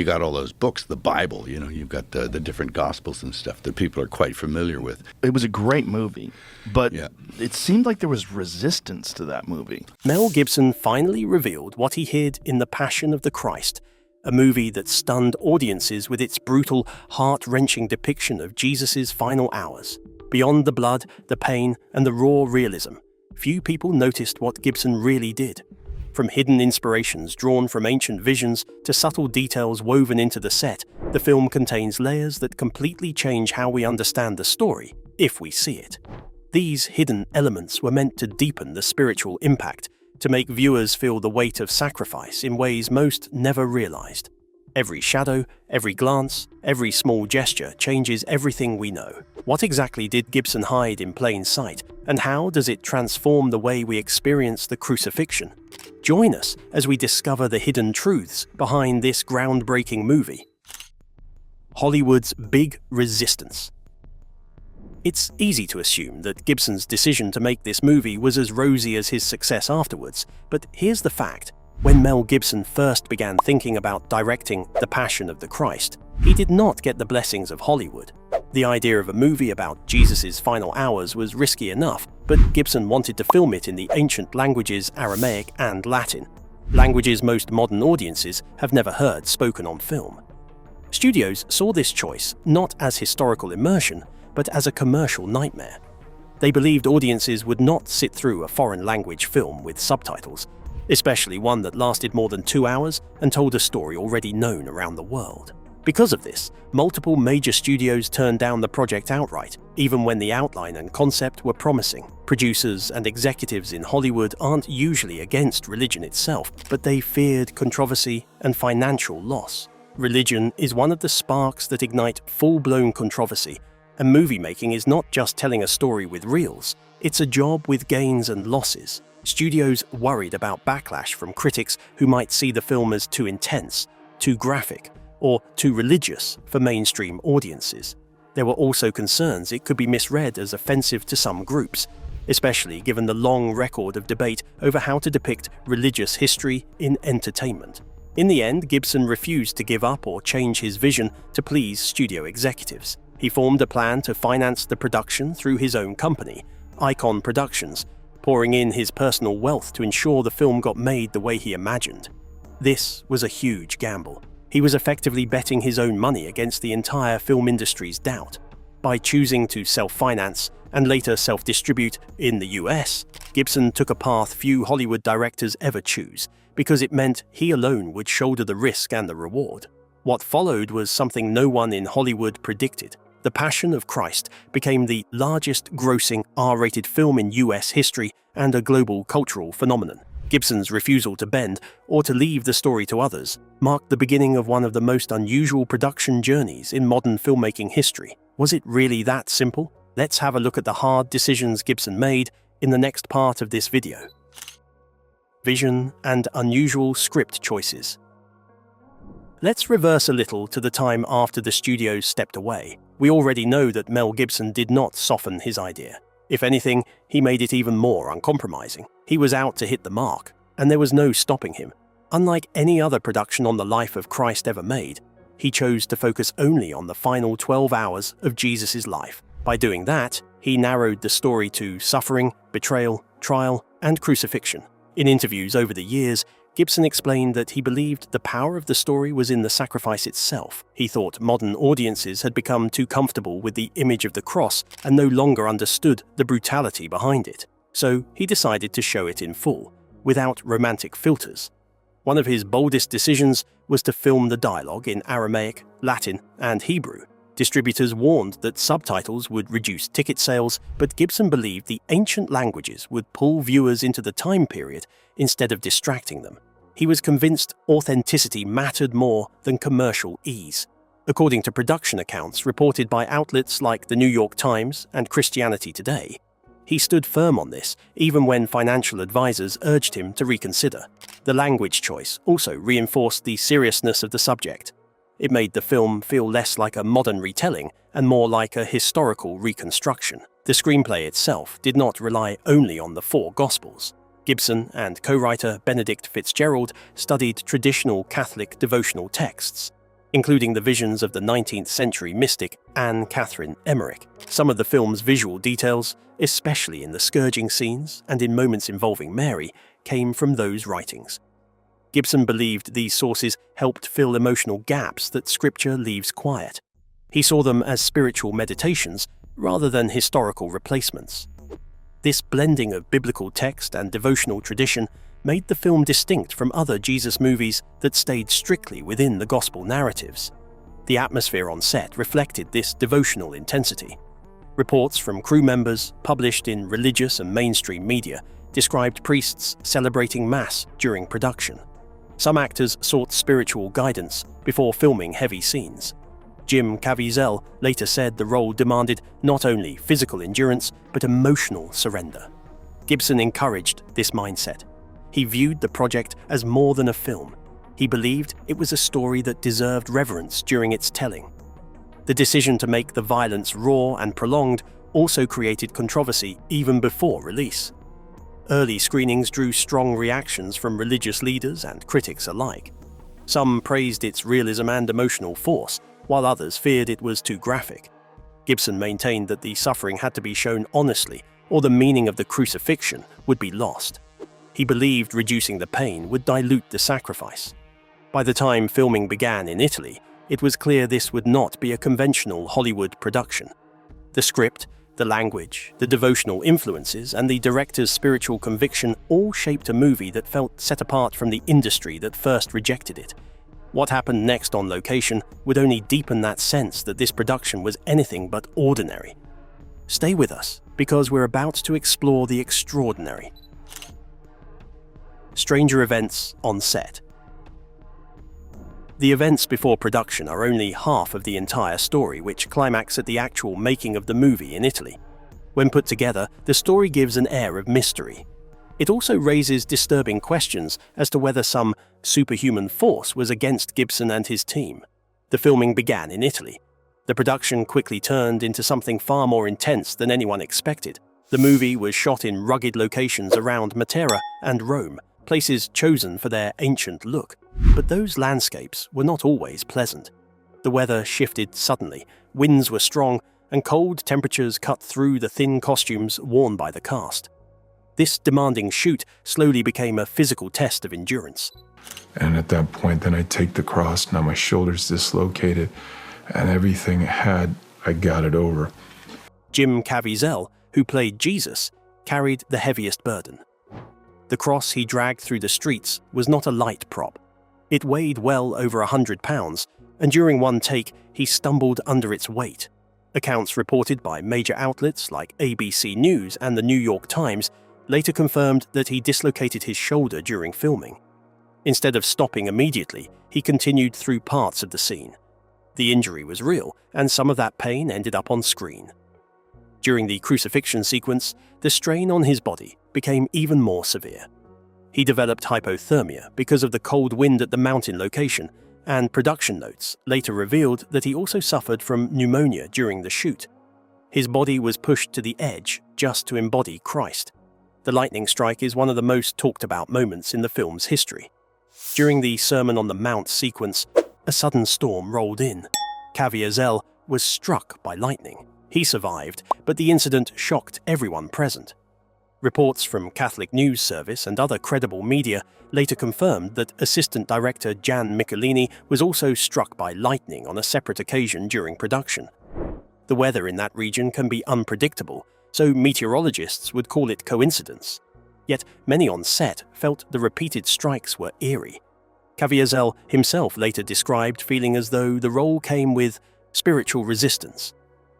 you got all those books, the Bible, you've got the different Gospels and stuff that people are quite familiar with. It was a great movie, but Yeah. it seemed like there was resistance to that movie. Mel Gibson finally revealed what he hid in The Passion of the Christ, a movie that stunned audiences with its brutal, heart-wrenching depiction of Jesus' final hours. Beyond the blood, the pain, and the raw realism, few people noticed what Gibson really did. From hidden inspirations drawn from ancient visions to subtle details woven into the set, the film contains layers that completely change how we understand the story, if we see it. These hidden elements were meant to deepen the spiritual impact, to make viewers feel the weight of sacrifice in ways most never realized. Every shadow, every glance, every small gesture changes everything we know. What exactly did Gibson hide in plain sight, and how does it transform the way we experience the crucifixion? Join us as we discover the hidden truths behind this groundbreaking movie. Hollywood's big resistance. It's easy to assume that Gibson's decision to make this movie was as rosy as his success afterwards, but here's the fact. When Mel Gibson first began thinking about directing The Passion of the Christ, he did not get the blessings of Hollywood. The idea of a movie about Jesus' final hours was risky enough, but Gibson wanted to film it in the ancient languages Aramaic and Latin, languages most modern audiences have never heard spoken on film. Studios saw this choice not as historical immersion, but as a commercial nightmare. They believed audiences would not sit through a foreign language film with subtitles, especially one that lasted more than 2 hours and told a story already known around the world. Because of this, multiple major studios turned down the project outright, even when the outline and concept were promising. Producers and executives in Hollywood aren't usually against religion itself, but they feared controversy and financial loss. Religion is one of the sparks that ignite full-blown controversy, and movie making is not just telling a story with reels, it's a job with gains and losses. Studios worried about backlash from critics who might see the film as too intense, too graphic, or too religious for mainstream audiences. There were also concerns it could be misread as offensive to some groups, especially given the long record of debate over how to depict religious history in entertainment. In the end, Gibson refused to give up or change his vision to please studio executives. He formed a plan to finance the production through his own company, Icon Productions, pouring in his personal wealth to ensure the film got made the way he imagined. This was a huge gamble. He was effectively betting his own money against the entire film industry's doubt. By choosing to self-finance and later self-distribute in the US, Gibson took a path few Hollywood directors ever choose, because it meant he alone would shoulder the risk and the reward. What followed was something no one in Hollywood predicted. The Passion of Christ became the largest grossing R-rated film in US history and a global cultural phenomenon. Gibson's refusal to bend or to leave the story to others marked the beginning of one of the most unusual production journeys in modern filmmaking history. Was it really that simple? Let's have a look at the hard decisions Gibson made in the next part of this video. Vision and unusual script choices. Let's reverse a little to the time after the studios stepped away. We already know that Mel Gibson did not soften his idea. If anything, he made it even more uncompromising. He was out to hit the mark, and there was no stopping him. Unlike any other production on the life of Christ ever made, he chose to focus only on the final 12 hours of Jesus' life. By doing that, he narrowed the story to suffering, betrayal, trial, and crucifixion. In interviews over the years, Gibson explained that he believed the power of the story was in the sacrifice itself. He thought modern audiences had become too comfortable with the image of the cross and no longer understood the brutality behind it. So he decided to show it in full, without romantic filters. One of his boldest decisions was to film the dialogue in Aramaic, Latin, and Hebrew. Distributors warned that subtitles would reduce ticket sales, but Gibson believed the ancient languages would pull viewers into the time period instead of distracting them. He was convinced authenticity mattered more than commercial ease. According to production accounts reported by outlets like the New York Times and Christianity Today, he stood firm on this, even when financial advisors urged him to reconsider. The language choice also reinforced the seriousness of the subject. It made the film feel less like a modern retelling and more like a historical reconstruction. The screenplay itself did not rely only on the 4 Gospels. Gibson and co-writer Benedict Fitzgerald studied traditional Catholic devotional texts. including the visions of the 19th century mystic Anne Catherine Emmerich. Some of the film's visual details, especially in the scourging scenes and in moments involving Mary, came from those writings. Gibson believed these sources helped fill emotional gaps that scripture leaves quiet. He saw them as spiritual meditations rather than historical replacements. This blending of biblical text and devotional tradition made the film distinct from other Jesus movies that stayed strictly within the gospel narratives. The atmosphere on set reflected this devotional intensity. Reports from crew members, published in religious and mainstream media, described priests celebrating Mass during production. Some actors sought spiritual guidance before filming heavy scenes. Jim Caviezel later said the role demanded not only physical endurance, but emotional surrender. Gibson encouraged this mindset. He viewed the project as more than a film. He believed it was a story that deserved reverence during its telling. The decision to make the violence raw and prolonged also created controversy even before release. Early screenings drew strong reactions from religious leaders and critics alike. Some praised its realism and emotional force, while others feared it was too graphic. Gibson maintained that the suffering had to be shown honestly, or the meaning of the crucifixion would be lost. He believed reducing the pain would dilute the sacrifice. By the time filming began in Italy, it was clear this would not be a conventional Hollywood production. The script, the language, the devotional influences, and the director's spiritual conviction all shaped a movie that felt set apart from the industry that first rejected it. What happened next on location would only deepen that sense that this production was anything but ordinary. Stay with us, because we're about to explore the extraordinary. Stranger events on set. The events before production are only half of the entire story, which climax at the actual making of the movie in Italy. When put together, the story gives an air of mystery. It also raises disturbing questions as to whether some superhuman force was against Gibson and his team. The filming began in Italy. The production quickly turned into something far more intense than anyone expected. The movie was shot in rugged locations around Matera and Rome, places chosen for their ancient look. But those landscapes were not always pleasant. The weather shifted suddenly, winds were strong, and cold temperatures cut through the thin costumes worn by the cast. This demanding shoot slowly became a physical test of endurance. And at that point, then I take the cross, now my shoulder's dislocated, and everything I got it over. Jim Caviezel, who played Jesus, carried the heaviest burden. The cross he dragged through the streets was not a light prop. It weighed well over 100 pounds, and during one take, he stumbled under its weight. Accounts reported by major outlets like ABC News and the New York Times later confirmed that he dislocated his shoulder during filming. Instead of stopping immediately, he continued through parts of the scene. The injury was real, and some of that pain ended up on screen. During the crucifixion sequence, the strain on his body became even more severe. He developed hypothermia because of the cold wind at the mountain location, and production notes later revealed that he also suffered from pneumonia during the shoot. His body was pushed to the edge just to embody Christ. The lightning strike is one of the most talked about moments in the film's history. During the Sermon on the Mount sequence, a sudden storm rolled in. Caviezel was struck by lightning. He survived, but the incident shocked everyone present. Reports from Catholic News Service and other credible media later confirmed that Assistant Director Jan Michelini was also struck by lightning on a separate occasion during production. The weather in that region can be unpredictable, so meteorologists would call it coincidence. Yet many on set felt the repeated strikes were eerie. Caviezel himself later described feeling as though the role came with spiritual resistance.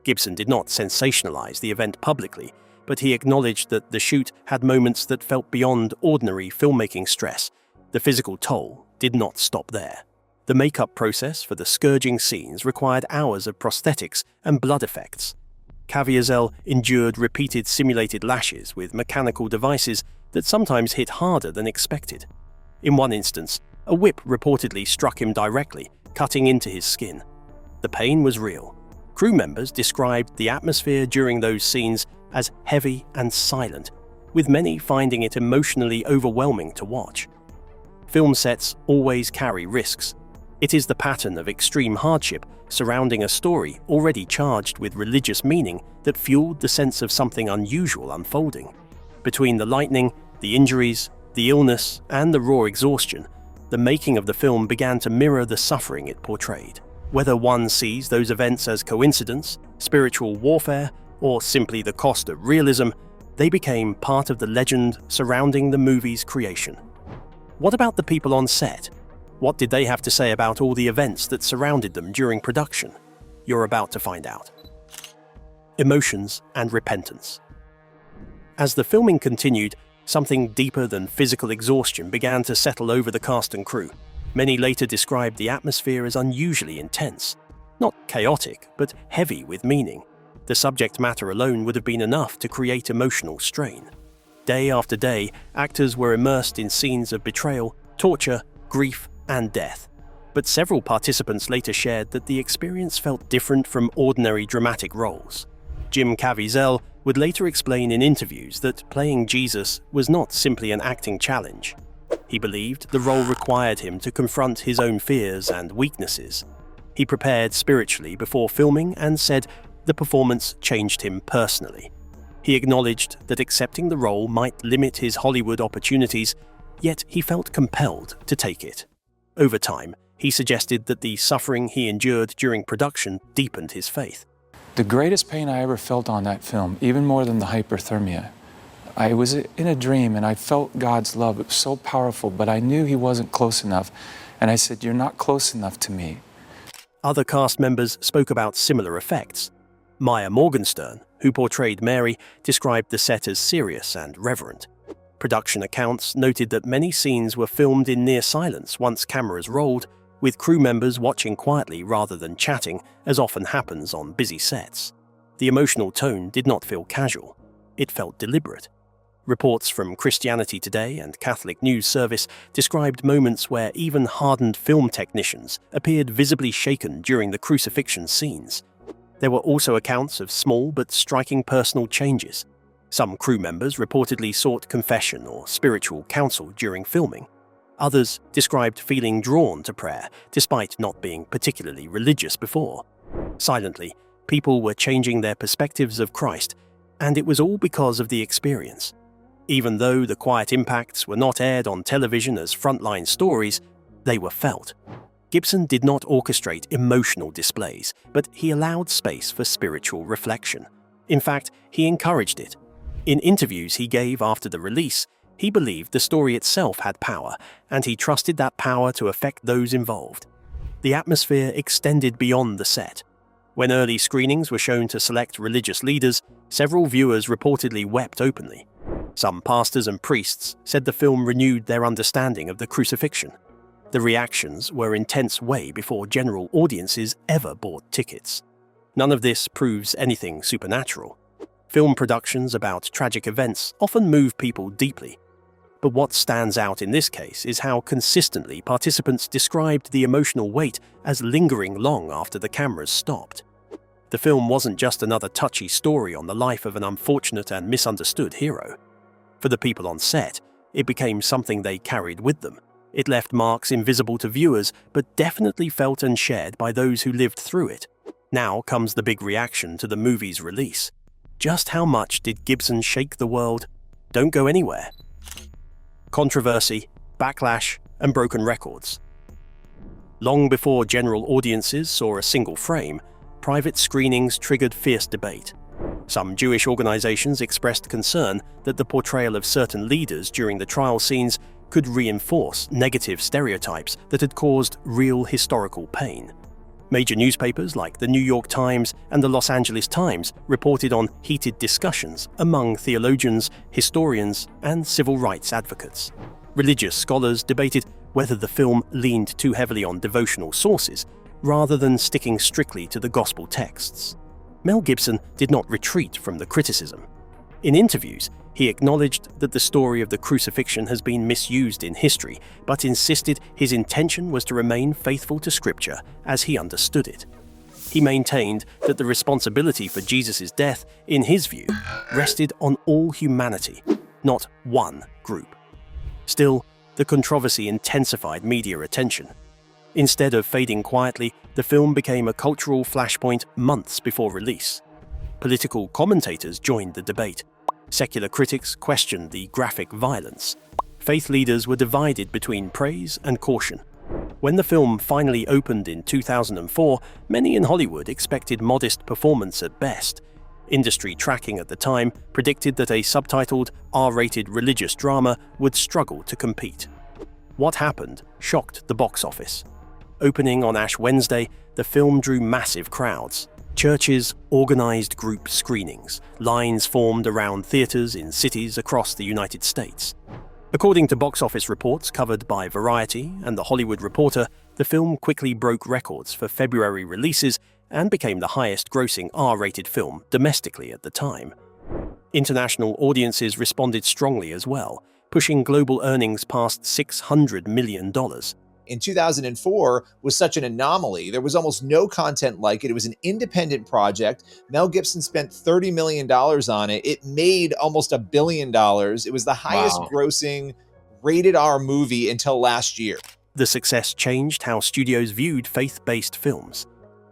Gibson did not sensationalize the event publicly, but he acknowledged that the shoot had moments that felt beyond ordinary filmmaking stress. The physical toll did not stop there. The makeup process for the scourging scenes required hours of prosthetics and blood effects. Caviezel endured repeated simulated lashes with mechanical devices that sometimes hit harder than expected. In one instance, a whip reportedly struck him directly, cutting into his skin. The pain was real. Crew members described the atmosphere during those scenes as heavy and silent, with many finding it emotionally overwhelming to watch. Film sets always carry risks. It is the pattern of extreme hardship surrounding a story already charged with religious meaning that fueled the sense of something unusual unfolding. Between the lightning, the injuries, the illness, and the raw exhaustion, the making of the film began to mirror the suffering it portrayed. Whether one sees those events as coincidence, spiritual warfare, or simply the cost of realism, they became part of the legend surrounding the movie's creation. What about the people on set? What did they have to say about all the events that surrounded them during production? You're about to find out. Emotions and repentance. As the filming continued, something deeper than physical exhaustion began to settle over the cast and crew. Many later described the atmosphere as unusually intense. Not chaotic, but heavy with meaning. The subject matter alone would have been enough to create emotional strain. Day after day, actors were immersed in scenes of betrayal, torture, grief, and death. But several participants later shared that the experience felt different from ordinary dramatic roles. Jim Caviezel would later explain in interviews that playing Jesus was not simply an acting challenge. He believed the role required him to confront his own fears and weaknesses. He prepared spiritually before filming and said the performance changed him personally. He acknowledged that accepting the role might limit his Hollywood opportunities, yet he felt compelled to take it. Over time, he suggested that the suffering he endured during production deepened his faith. The greatest pain I ever felt on that film, even more than the hyperthermia, I was in a dream and I felt God's love. It was so powerful, but I knew He wasn't close enough. And I said, "You're not close enough to me." Other cast members spoke about similar effects. Maya Morgenstern, who portrayed Mary, described the set as serious and reverent. Production accounts noted that many scenes were filmed in near silence once cameras rolled, with crew members watching quietly rather than chatting, as often happens on busy sets. The emotional tone did not feel casual. It felt deliberate. Reports from Christianity Today and Catholic News Service described moments where even hardened film technicians appeared visibly shaken during the crucifixion scenes. There were also accounts of small but striking personal changes. Some crew members reportedly sought confession or spiritual counsel during filming. Others described feeling drawn to prayer, despite not being particularly religious before. Silently, people were changing their perspectives of Christ, and it was all because of the experience. Even though the quiet impacts were not aired on television as frontline stories, they were felt. Gibson did not orchestrate emotional displays, but he allowed space for spiritual reflection. In fact, he encouraged it. In interviews he gave after the release, he believed the story itself had power, and he trusted that power to affect those involved. The atmosphere extended beyond the set. When early screenings were shown to select religious leaders, several viewers reportedly wept openly. Some pastors and priests said the film renewed their understanding of the crucifixion. The reactions were intense way before general audiences ever bought tickets. None of this proves anything supernatural. Film productions about tragic events often move people deeply. But what stands out in this case is how consistently participants described the emotional weight as lingering long after the cameras stopped. The film wasn't just another touchy story on the life of an unfortunate and misunderstood hero. For the people on set, it became something they carried with them. It left marks invisible to viewers, but definitely felt and shared by those who lived through it. Now comes the big reaction to the movie's release. Just how much did Gibson shake the world? Don't go anywhere. Controversy, backlash, and broken records. Long before general audiences saw a single frame, private screenings triggered fierce debate. Some Jewish organizations expressed concern that the portrayal of certain leaders during the trial scenes could reinforce negative stereotypes that had caused real historical pain. Major newspapers like the New York Times and the Los Angeles Times reported on heated discussions among theologians, historians, and civil rights advocates. Religious scholars debated whether the film leaned too heavily on devotional sources rather than sticking strictly to the gospel texts. Mel Gibson did not retreat from the criticism. In interviews, he acknowledged that the story of the crucifixion has been misused in history, but insisted his intention was to remain faithful to Scripture as he understood it. He maintained that the responsibility for Jesus' death, in his view, rested on all humanity, not one group. Still, the controversy intensified media attention. Instead of fading quietly, the film became a cultural flashpoint months before release. Political commentators joined the debate. Secular critics questioned the graphic violence. Faith leaders were divided between praise and caution. When the film finally opened in 2004, many in Hollywood expected modest performance at best. Industry tracking at the time predicted that a subtitled R-rated religious drama would struggle to compete. What happened shocked the box office. Opening on Ash Wednesday, the film drew massive crowds. Churches organized group screenings. Lines formed around theaters in cities across the United States. According to box office reports covered by Variety and The Hollywood Reporter, the film quickly broke records for February releases and became the highest-grossing R-rated film domestically at the time. International audiences responded strongly as well, pushing global earnings past $600 million. In 2004 was such an anomaly. There was almost no content like it. It was an independent project. Mel Gibson spent $30 million on it. It made almost $1 billion. It was the highest grossing rated R movie until last year. The success changed how studios viewed faith-based films.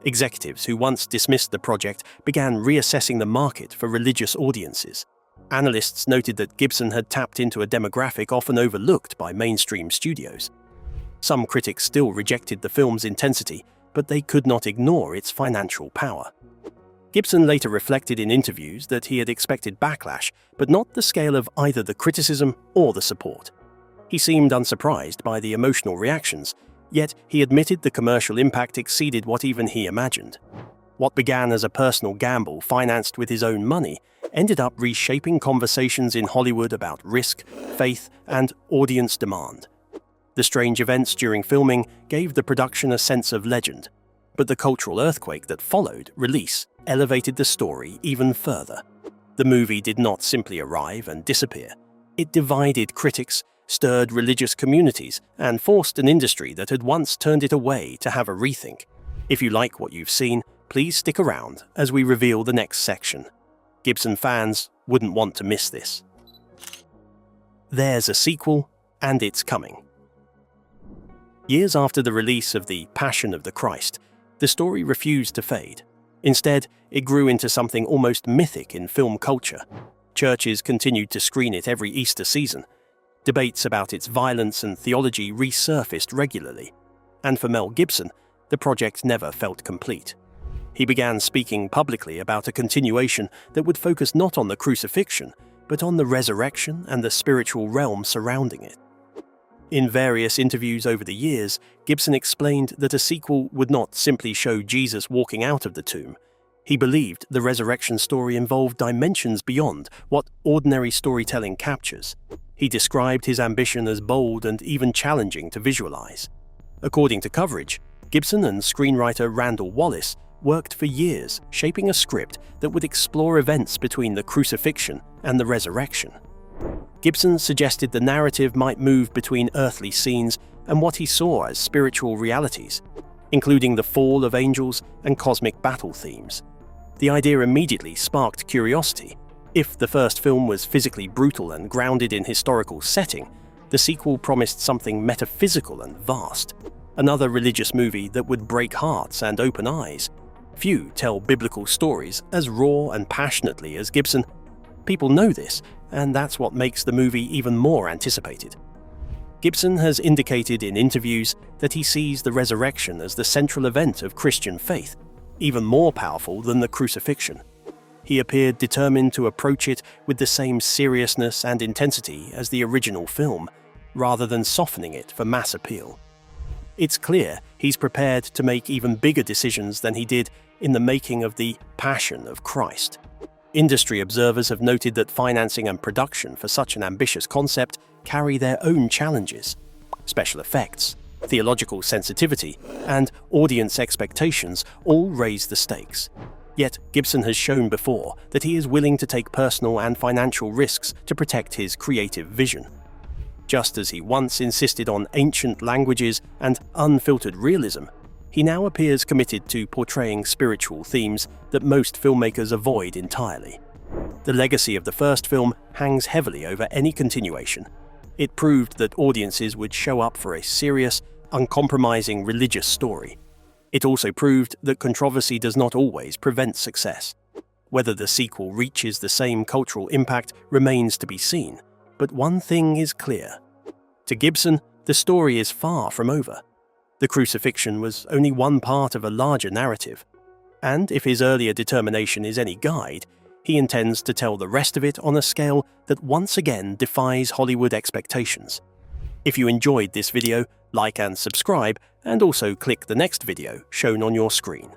Executives who once dismissed the project began reassessing the market for religious audiences. Analysts noted that Gibson had tapped into a demographic often overlooked by mainstream studios. Some critics still rejected the film's intensity, but they could not ignore its financial power. Gibson later reflected in interviews that he had expected backlash, but not the scale of either the criticism or the support. He seemed unsurprised by the emotional reactions, yet he admitted the commercial impact exceeded what even he imagined. What began as a personal gamble financed with his own money ended up reshaping conversations in Hollywood about risk, faith, and audience demand. The strange events during filming gave the production a sense of legend, but the cultural earthquake that followed release elevated the story even further. The movie did not simply arrive and disappear. It divided critics, stirred religious communities, and forced an industry that had once turned it away to have a rethink. If you like what you've seen, please stick around as we reveal the next section. Gibson fans wouldn't want to miss this. There's a sequel, and it's coming. Years after the release of The Passion of the Christ, the story refused to fade. Instead, it grew into something almost mythic in film culture. Churches continued to screen it every Easter season. Debates about its violence and theology resurfaced regularly. And for Mel Gibson, the project never felt complete. He began speaking publicly about a continuation that would focus not on the crucifixion, but on the resurrection and the spiritual realm surrounding it. In various interviews over the years, Gibson explained that a sequel would not simply show Jesus walking out of the tomb. He believed the resurrection story involved dimensions beyond what ordinary storytelling captures. He described his ambition as bold and even challenging to visualize. According to coverage, Gibson and screenwriter Randall Wallace worked for years shaping a script that would explore events between the crucifixion and the resurrection. Gibson suggested the narrative might move between earthly scenes and what he saw as spiritual realities, including the fall of angels and cosmic battle themes. The idea immediately sparked curiosity. If the first film was physically brutal and grounded in historical setting, the sequel promised something metaphysical and vast, another religious movie that would break hearts and open eyes. Few tell biblical stories as raw and passionately as Gibson. People know this, and that's what makes the movie even more anticipated. Gibson has indicated in interviews that he sees the resurrection as the central event of Christian faith, even more powerful than the crucifixion. He appeared determined to approach it with the same seriousness and intensity as the original film, rather than softening it for mass appeal. It's clear he's prepared to make even bigger decisions than he did in the making of The Passion of Christ. Industry observers have noted that financing and production for such an ambitious concept carry their own challenges. Special effects, theological sensitivity, and audience expectations all raise the stakes. Yet Gibson has shown before that he is willing to take personal and financial risks to protect his creative vision. Just as he once insisted on ancient languages and unfiltered realism, he now appears committed to portraying spiritual themes that most filmmakers avoid entirely. The legacy of the first film hangs heavily over any continuation. It proved that audiences would show up for a serious, uncompromising religious story. It also proved that controversy does not always prevent success. Whether the sequel reaches the same cultural impact remains to be seen, but one thing is clear. To Gibson, the story is far from over. The crucifixion was only one part of a larger narrative, and if his earlier determination is any guide, he intends to tell the rest of it on a scale that once again defies Hollywood expectations. If you enjoyed this video, like and subscribe, and also click the next video shown on your screen.